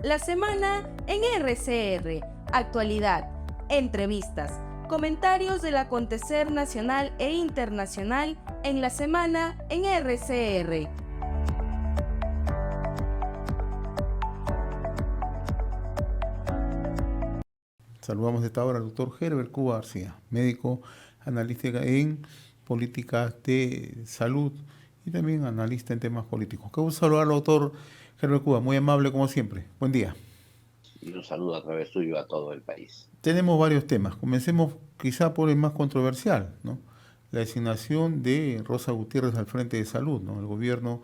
La semana en RCR, actualidad, entrevistas, comentarios del acontecer nacional e internacional en la semana en RCR. Saludamos de esta hora al doctor Herbert Cuba García, médico, analista en políticas de salud y también analista en temas políticos. Qué gusto saludar al doctor Herbert Cuba, muy amable como siempre. Buen día. Y un saludo a través tuyo a todo el país. Tenemos varios temas. Comencemos quizá por el más controversial, ¿no? La designación de Rosa Gutiérrez al frente de salud, ¿no? El gobierno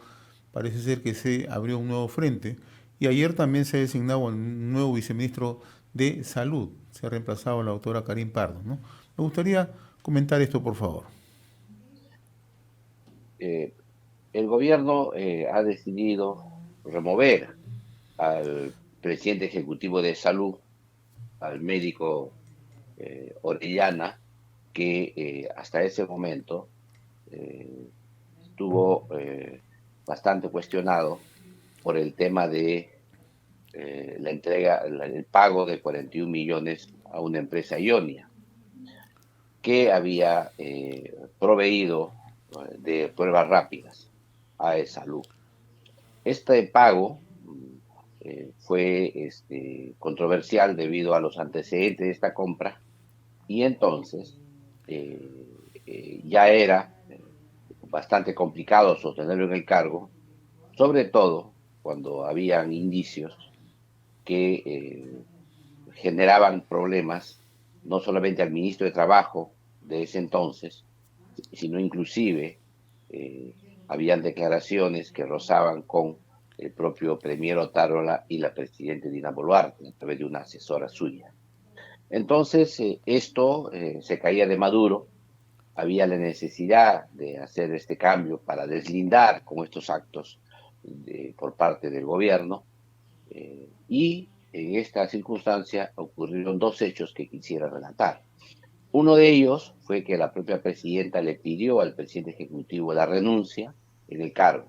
parece ser que se abrió un nuevo frente y ayer también se ha designado un nuevo viceministro de salud. Se ha reemplazado a la doctora Karin Pardo, ¿no? Me gustaría comentar esto, por favor. El gobierno ha decidido remover al presidente ejecutivo de salud, al médico Orellana, que hasta ese momento estuvo bastante cuestionado por el tema de la entrega, el pago de 41 millones a una empresa Ionia, que había proveído de pruebas rápidas a salud. Este pago fue controversial debido a los antecedentes de esta compra y entonces ya era bastante complicado sostenerlo en el cargo, sobre todo cuando habían indicios que generaban problemas no solamente al ministro de Trabajo de ese entonces, sino inclusive habían declaraciones que rozaban con el propio premier Otárola y la presidenta Dina Boluarte a través de una asesora suya. Entonces, esto se caía de Maduro, había la necesidad de hacer este cambio para deslindar con estos actos por parte del gobierno y en esta circunstancia ocurrieron dos hechos que quisiera relatar. Uno de ellos fue que la propia presidenta le pidió al presidente ejecutivo la renuncia en el cargo.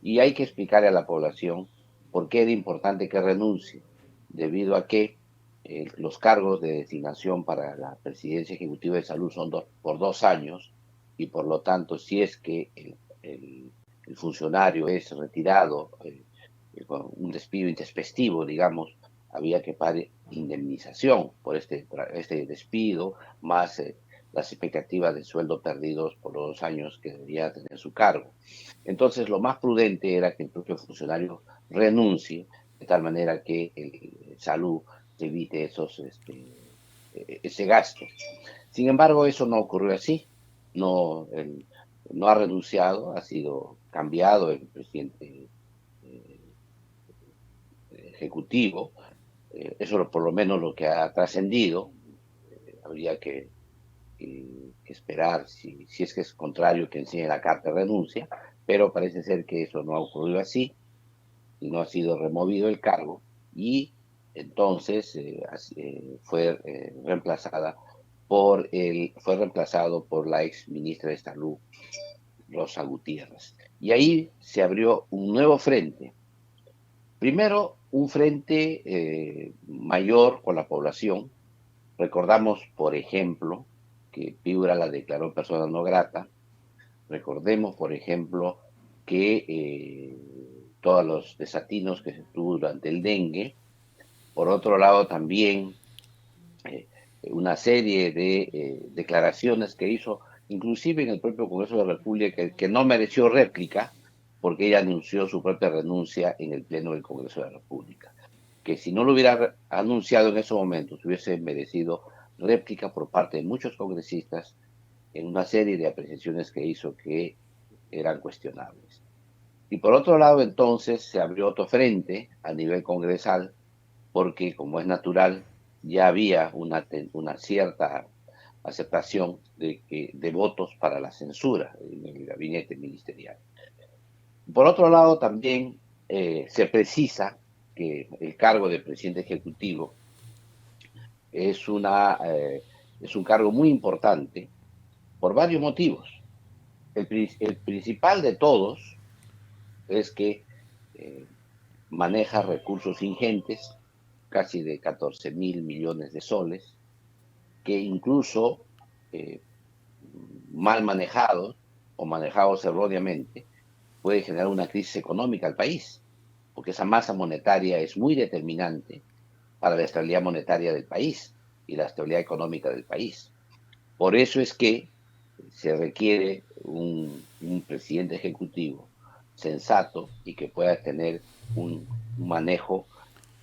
Y hay que explicarle a la población por qué era importante que renuncie, debido a que los cargos de designación para la presidencia ejecutiva de salud son por 2 años y por lo tanto si es que el funcionario es retirado con un despido intempestivo, digamos, había que pagar indemnización por este despido, más las expectativas de sueldo perdidos por los 2 años que debía tener su cargo. Entonces, lo más prudente era que el propio funcionario renuncie, de tal manera que el salud se evite ese gasto. Sin embargo, eso no ocurrió así. No, no ha renunciado, ha sido cambiado el presidente ejecutivo. Eso es por lo menos lo que ha trascendido. Habría que esperar si es que es contrario que enseñe la carta de renuncia, pero parece ser que eso no ha ocurrido así y no ha sido removido el cargo y entonces fue reemplazado por la ex ministra de Salud, Rosa Gutiérrez. Y ahí se abrió un nuevo frente. Primero, un frente mayor con la población. Recordamos, por ejemplo, que Piura la declaró persona no grata. Recordemos, por ejemplo, que todos los desatinos que se tuvo durante el dengue. Por otro lado, también una serie de declaraciones que hizo, inclusive en el propio Congreso de la República, que no mereció réplica, porque ella anunció su propia renuncia en el Pleno del Congreso de la República. Que si no lo hubiera anunciado en esos momentos, hubiese merecido réplica por parte de muchos congresistas en una serie de apreciaciones que hizo que eran cuestionables. Y por otro lado, entonces, se abrió otro frente a nivel congresal, porque, como es natural, ya había una cierta aceptación de votos para la censura en el gabinete ministerial. Por otro lado, también se precisa que el cargo de presidente ejecutivo es un cargo muy importante por varios motivos. El principal de todos es que maneja recursos ingentes, casi de 14.000 millones de soles, que incluso mal manejados o manejados erróneamente puede generar una crisis económica al país, porque esa masa monetaria es muy determinante para la estabilidad monetaria del país y la estabilidad económica del país. Por eso es que se requiere un presidente ejecutivo sensato y que pueda tener un manejo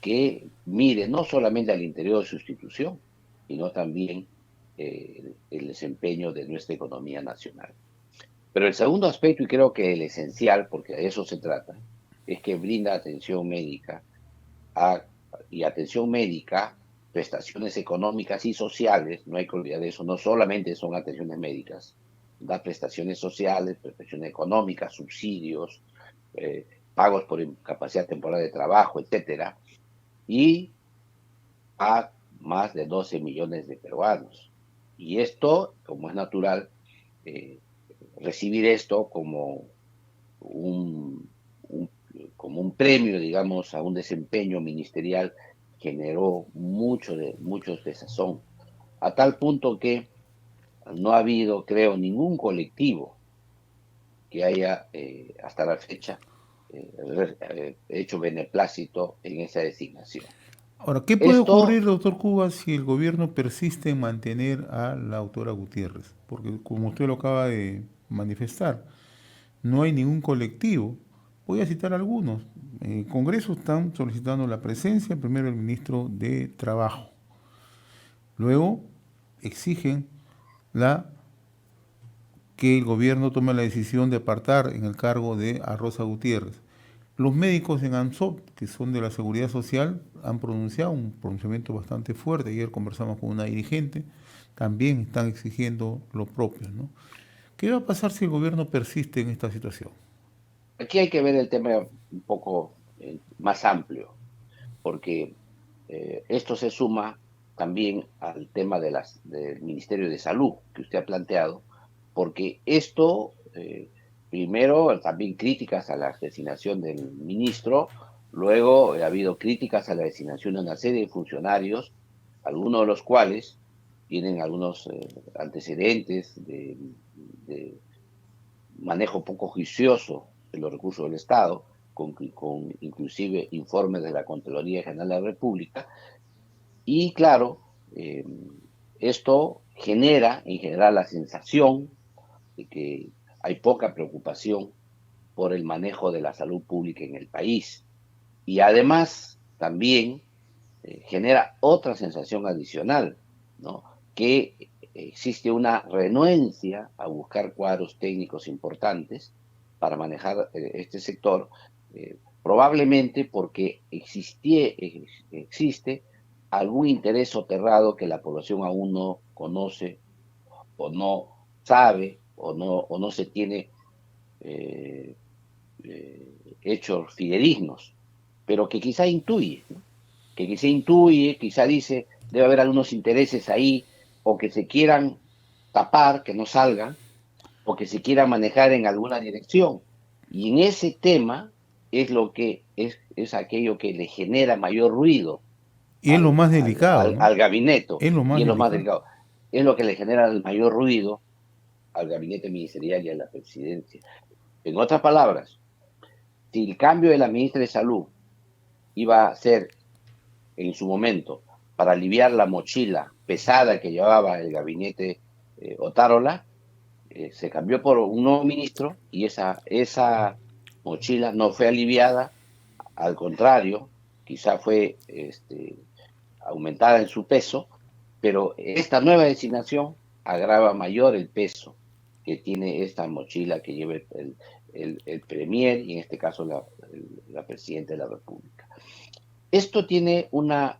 que mire no solamente al interior de su institución, sino también el desempeño de nuestra economía nacional. Pero el segundo aspecto, y creo que el esencial, porque de eso se trata, es que brinda atención médica a, y atención médica, prestaciones económicas y sociales, no hay que olvidar eso, no solamente son atenciones médicas, da prestaciones sociales, prestaciones económicas, subsidios, pagos por incapacidad temporal de trabajo, etcétera, y a más de 12 millones de peruanos. Y esto, como es natural, eh, recibir esto como un, como un premio, digamos, a un desempeño ministerial generó muchos desazón, a tal punto que no ha habido, creo, ningún colectivo que haya hasta la fecha hecho beneplácito en esa designación. Ahora, ¿qué puede Esto, ocurrir, doctor Cuba, si el gobierno persiste en mantener a la autora Gutiérrez? Porque como usted lo acaba de manifestar, no hay ningún colectivo. Voy a citar algunos. En el Congreso están solicitando la presencia, primero el ministro de Trabajo. Luego exigen la, que el gobierno tome la decisión de apartar en el cargo de a Rosa Gutiérrez. Los médicos en ANSOP, que son de la Seguridad Social, han pronunciado un pronunciamiento bastante fuerte. Ayer conversamos con una dirigente, también están exigiendo lo propio, ¿no? ¿Qué va a pasar si el gobierno persiste en esta situación? aquí hay que ver el tema un poco más amplio, porque esto se suma también al tema del Ministerio de Salud que usted ha planteado, porque esto, primero, también críticas a la designación del ministro, luego ha habido críticas a la designación de una serie de funcionarios, algunos de los cuales tienen algunos antecedentes de manejo poco juicioso de los recursos del Estado, con inclusive informes de la Contraloría General de la República, y claro, esto genera en general la sensación de que hay poca preocupación por el manejo de la salud pública en el país. Y además también genera otra sensación adicional, ¿no? Que existe una renuencia a buscar cuadros técnicos importantes para manejar este sector, probablemente porque existe algún interés soterrado que la población aún no conoce o no sabe o no se tiene hechos fidedignos, pero que quizá intuye, ¿no? Que quizá intuye, quizá dice, debe haber algunos intereses ahí, o que se quieran tapar, que no salgan, o que se quieran manejar en alguna dirección. Y en ese tema es lo que es aquello que le genera mayor ruido Y es lo más delicado, ¿no? al gabinete, Es lo y más es lo más delicado. delicado. Es lo que le genera el mayor ruido al gabinete ministerial y a la presidencia. En otras palabras, si el cambio de la ministra de Salud iba a ser en su momento para aliviar la mochila pesada que llevaba el gabinete Otárola, se cambió por un nuevo ministro y esa mochila no fue aliviada, al contrario, quizá fue aumentada en su peso, pero esta nueva designación agrava mayor el peso que tiene esta mochila que lleva el Premier y en este caso la Presidenta de la República. Esto tiene una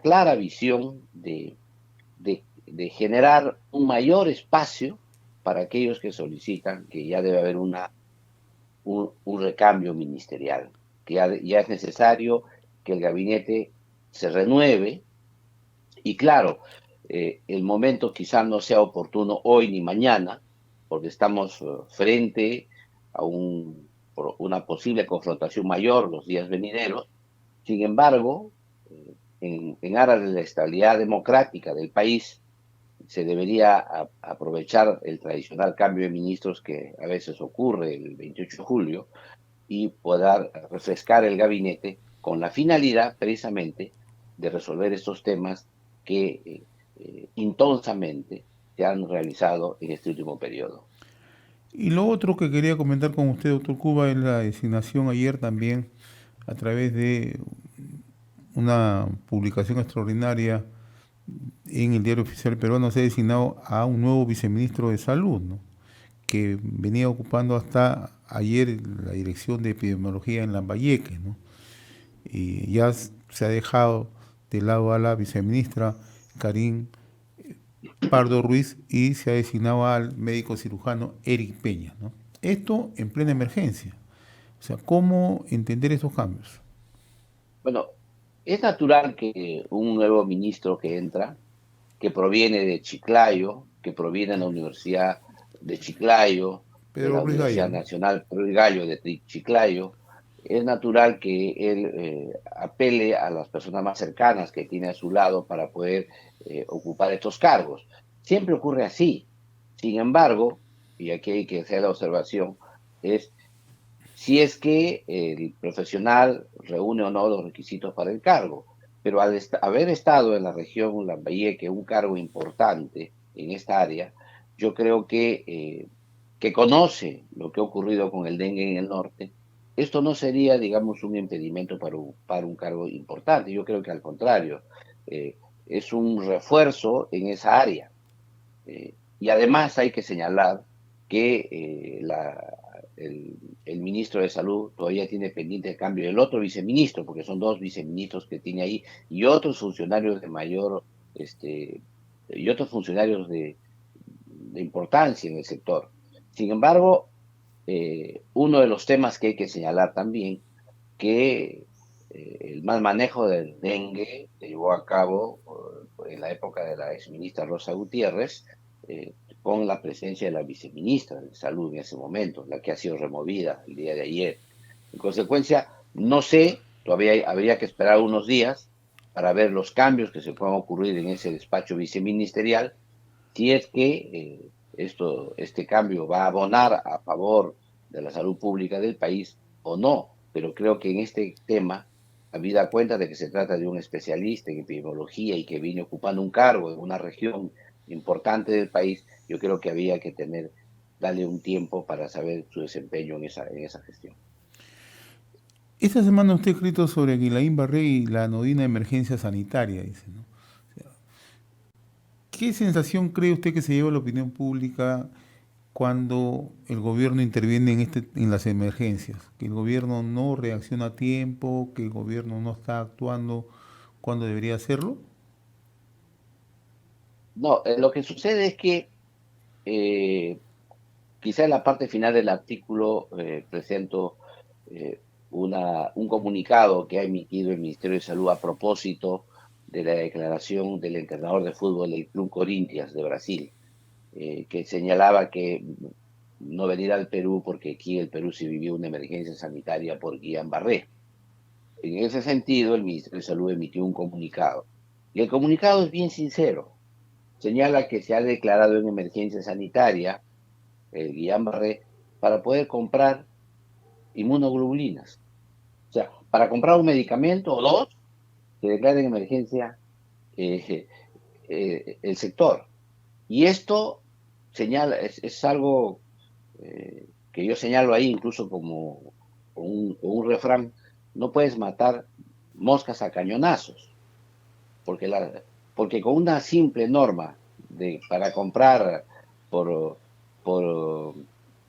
clara visión de generar un mayor espacio para aquellos que solicitan que ya debe haber un recambio ministerial, que ya es necesario que el gabinete se renueve y claro, el momento quizá no sea oportuno hoy ni mañana, porque estamos frente a un por una posible confrontación mayor los días venideros. Sin embargo, en aras de la estabilidad democrática del país, se debería aprovechar el tradicional cambio de ministros que a veces ocurre el 28 de julio y poder refrescar el gabinete con la finalidad precisamente de resolver estos temas que intensamente se han realizado en este último periodo. Y lo otro que quería comentar con usted, doctor Cuba, es la designación ayer también a través de una publicación extraordinaria en el Diario Oficial Peruano. Se ha designado a un nuevo viceministro de Salud, ¿no?, que venía ocupando hasta ayer la dirección de epidemiología en Lambayeque, ¿no? Y ya se ha dejado de lado a la viceministra Karin Pardo Ruiz y se ha designado al médico cirujano Eric Peña, ¿no? Esto en plena emergencia. O sea, ¿cómo entender estos cambios? Bueno, es natural que un nuevo ministro que entra, que proviene de Chiclayo, que proviene de la Universidad de Chiclayo, de Pedro la Ruiz Gallo, Universidad ¿no? Nacional Ruiz Gallo de Chiclayo, es natural que él apele a las personas más cercanas que tiene a su lado para poder ocupar estos cargos. Siempre ocurre así. Sin embargo, y aquí hay que hacer la observación, es si es que el profesional reúne o no los requisitos para el cargo. Pero al haber estado en la región Lambayeque, un cargo importante en esta área, yo creo que conoce lo que ha ocurrido con el dengue en el norte. Esto no sería, digamos, un impedimento para un cargo importante. Yo creo que al contrario, es un refuerzo en esa área. Y además hay que señalar que el ministro de Salud todavía tiene pendiente el cambio del otro viceministro, porque son dos viceministros que tiene ahí, y otros funcionarios de mayor, y otros funcionarios de importancia en el sector. Sin embargo, uno de los temas que hay que señalar también, que el mal manejo del dengue se llevó a cabo en la época de la exministra Rosa Gutiérrez, con la presencia de la viceministra de Salud en ese momento, la que ha sido removida el día de ayer. En consecuencia, no sé, todavía habría que esperar unos días para ver los cambios que se puedan ocurrir en ese despacho viceministerial, si es que este cambio va a abonar a favor de la salud pública del país o no. Pero creo que en este tema, habida cuenta de que se trata de un especialista en epidemiología y que viene ocupando un cargo en una región importante del país, yo creo que había que darle un tiempo para saber su desempeño en esa gestión. Esta semana usted ha escrito sobre Guilaín Barré y la anodina emergencia sanitaria, dice, ¿no? O sea, ¿qué sensación cree usted que se lleva la opinión pública cuando el gobierno interviene en las emergencias? Que el gobierno no reacciona a tiempo, que el gobierno no está actuando cuando debería hacerlo. No, lo que sucede es que quizá en la parte final del artículo presento un comunicado que ha emitido el Ministerio de Salud a propósito de la declaración del entrenador de fútbol del Club Corinthians de Brasil, que señalaba que no venir al Perú porque aquí en el Perú se vivió una emergencia sanitaria por Guillain-Barré. En ese sentido, el Ministerio de Salud emitió un comunicado. Y el comunicado es bien sincero. Señala que se ha declarado en emergencia sanitaria el Guillain-Barré para poder comprar inmunoglobulinas. O sea, para comprar un medicamento o dos, se declara en emergencia el sector. Y esto es algo que yo señalo ahí incluso como un refrán: no puedes matar moscas a cañonazos, porque con una simple norma para comprar por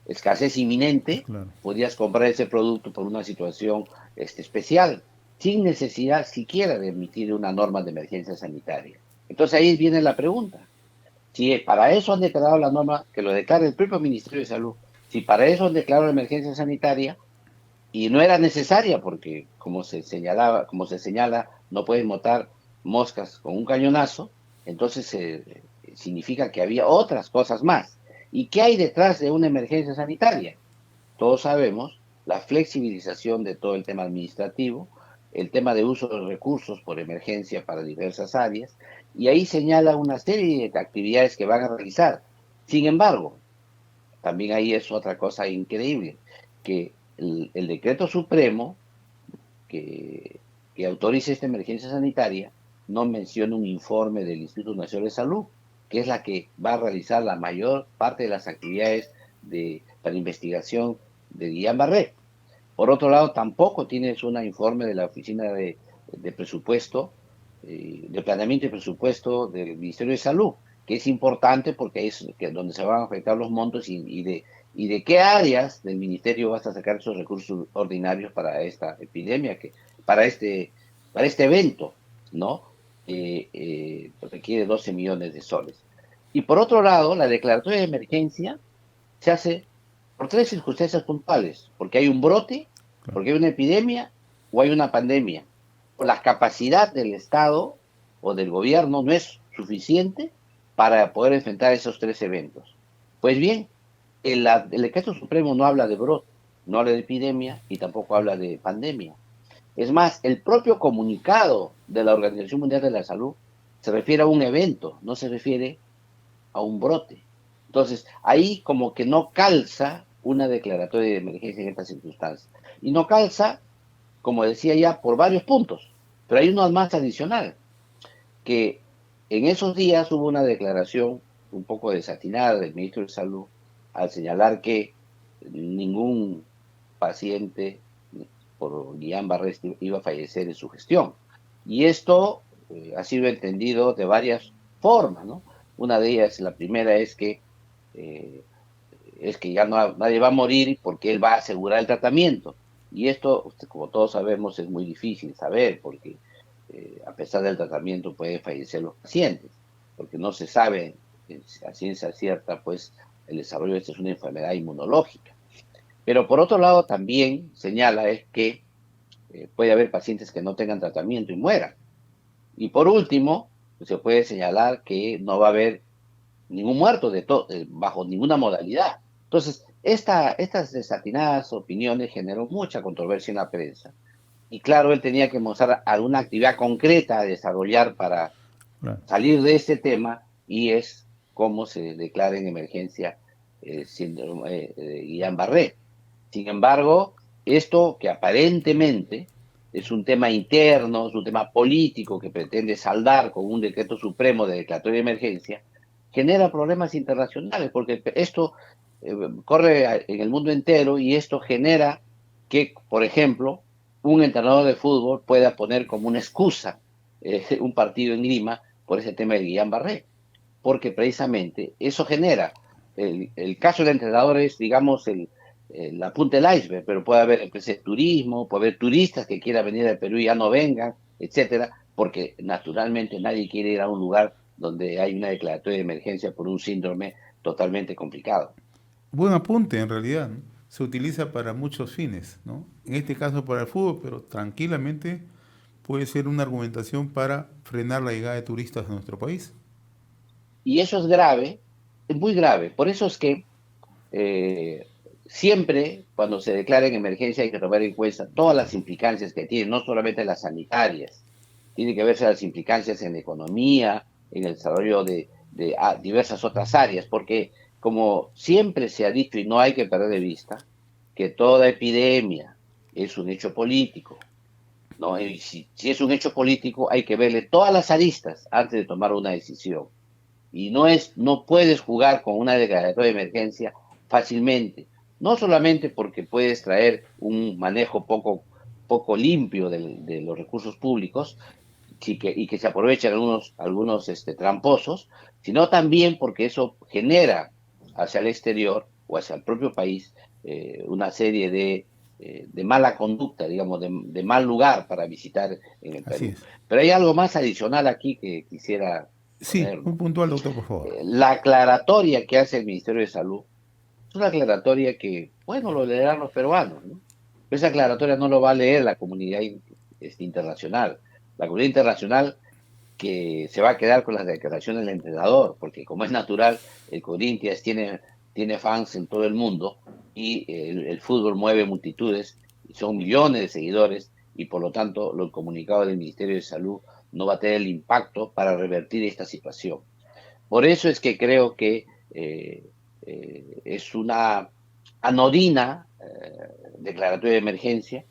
escasez inminente, Claro. podrías comprar ese producto por una situación especial, sin necesidad siquiera de emitir una norma de emergencia sanitaria. Entonces ahí viene la pregunta. Si para eso han declarado la norma, que lo declare el propio Ministerio de Salud, si para eso han declarado la emergencia sanitaria y no era necesaria, porque como se señala, no pueden matar moscas con un cañonazo, entonces significa que había otras cosas más. ¿Y qué hay detrás de una emergencia sanitaria? Todos sabemos la flexibilización de todo el tema administrativo, el tema de uso de recursos por emergencia para diversas áreas, y ahí señala una serie de actividades que van a realizar. Sin embargo, también ahí es otra cosa increíble, que el decreto supremo que, que autoriza esta emergencia sanitaria no menciona un informe del Instituto Nacional de Salud, que es la que va a realizar la mayor parte de las actividades para investigación de Guillain-Barré. Por otro lado, tampoco tienes un informe de la Oficina de Presupuesto, de Planeamiento y Presupuesto del Ministerio de Salud, que es importante porque es donde se van a afectar los montos y de qué áreas del ministerio vas a sacar esos recursos ordinarios para esta epidemia, para este evento, ¿no? Requiere 12 millones de soles. Y por otro lado, la declaratoria de emergencia se hace por tres circunstancias puntuales, porque hay un brote, porque hay una epidemia o hay una pandemia. La capacidad del Estado o del gobierno no es suficiente para poder enfrentar esos tres eventos. Pues bien, el decreto supremo no habla de brote, no habla de epidemia y tampoco habla de pandemia. Es más, el propio comunicado de la Organización Mundial de la Salud se refiere a un evento, no se refiere a un brote. Entonces, ahí como que no calza una declaratoria de emergencia en estas circunstancias. Y no calza, como decía ya, por varios puntos. Pero hay uno más adicional, que en esos días hubo una declaración un poco desatinada del ministro de Salud al señalar que ningún paciente por Guillain-Barré iba a fallecer en su gestión. Y esto ha sido entendido de varias formas, ¿no? Una de ellas, la primera es que ya nadie va a morir porque él va a asegurar el tratamiento. Y esto, como todos sabemos, es muy difícil saber porque a pesar del tratamiento pueden fallecer los pacientes, porque no se sabe a ciencia cierta, pues, el desarrollo de esta es una enfermedad inmunológica. Pero por otro lado también señala es que puede haber pacientes que no tengan tratamiento y mueran. Y por último, pues, se puede señalar que no va a haber ningún muerto bajo ninguna modalidad. Entonces, estas desatinadas opiniones generó mucha controversia en la prensa. Y claro, él tenía que mostrar alguna actividad concreta a desarrollar para salir de este tema, y es cómo se declara en emergencia síndrome de Guillain-Barré. Sin embargo, esto que aparentemente es un tema interno, es un tema político que pretende saldar con un decreto supremo de declaratoria de emergencia, genera problemas internacionales, porque esto corre en el mundo entero y esto genera que, por ejemplo, un entrenador de fútbol pueda poner como una excusa un partido en Lima por ese tema de Guillain-Barré, porque precisamente eso genera, el caso del entrenador es, digamos, la punta del iceberg, pero puede haber empresas de turismo, puede haber turistas que quieran venir al Perú y ya no vengan, etcétera, porque naturalmente nadie quiere ir a un lugar donde hay una declaratoria de emergencia por un síndrome totalmente complicado. Buen apunte, en realidad, ¿no? Se utiliza para muchos fines, ¿no? En este caso para el fútbol, pero tranquilamente puede ser una argumentación para frenar la llegada de turistas a nuestro país. Y eso es grave, es muy grave. Por eso es que siempre cuando se declara en emergencia hay que tomar en cuenta todas las implicancias que tiene, no solamente las sanitarias, tiene que verse las implicancias en la economía, en el desarrollo de diversas otras áreas, porque como siempre se ha dicho y no hay que perder de vista, que toda epidemia es un hecho político, ¿no? Y si es un hecho político hay que verle todas las aristas antes de tomar una decisión. Y no puedes jugar con una declaratoria de emergencia fácilmente, no solamente porque puedes traer un manejo poco limpio de los recursos públicos y que se aprovechen algunos tramposos, sino también porque eso genera hacia el exterior o hacia el propio país una serie de mala conducta, digamos, de mal lugar para visitar en el Así Perú. es. Pero hay algo más adicional aquí que quisiera Sí, poner, muy ¿no? puntual, doctor, por favor. La aclaratoria que hace el Ministerio de Salud es una aclaratoria que, bueno, lo leerán los peruanos, ¿no? Pero esa aclaratoria no lo va a leer la comunidad internacional. La comunidad internacional que se va a quedar con las declaraciones del entrenador, porque como es natural, el Corinthians tiene fans en todo el mundo, y el fútbol mueve multitudes, son millones de seguidores, y por lo tanto el comunicado del Ministerio de Salud no va a tener el impacto para revertir esta situación. Por eso es que creo que es una anodina declaratoria de emergencia,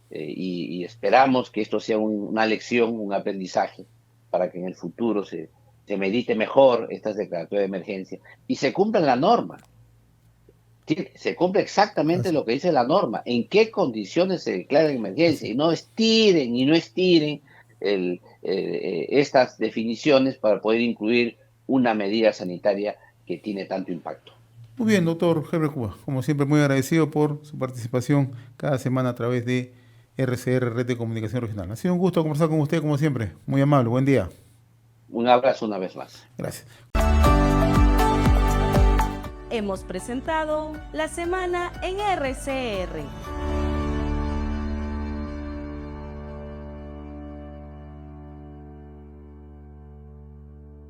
y esperamos que esto sea una lección, un aprendizaje, para que en el futuro se medite mejor estas declaratorias de emergencia y se cumpla la norma. Se cumple exactamente lo que dice la norma, en qué condiciones se declara emergencia, y no estiren estas definiciones para poder incluir una medida sanitaria que tiene tanto impacto. Muy bien, doctor Herbert Cuba, como siempre muy agradecido por su participación cada semana a través de RCR, Red de Comunicación Regional. Ha sido un gusto conversar con usted como siempre, muy amable, buen día. Un abrazo una vez más. Gracias. Hemos presentado La Semana en RCR.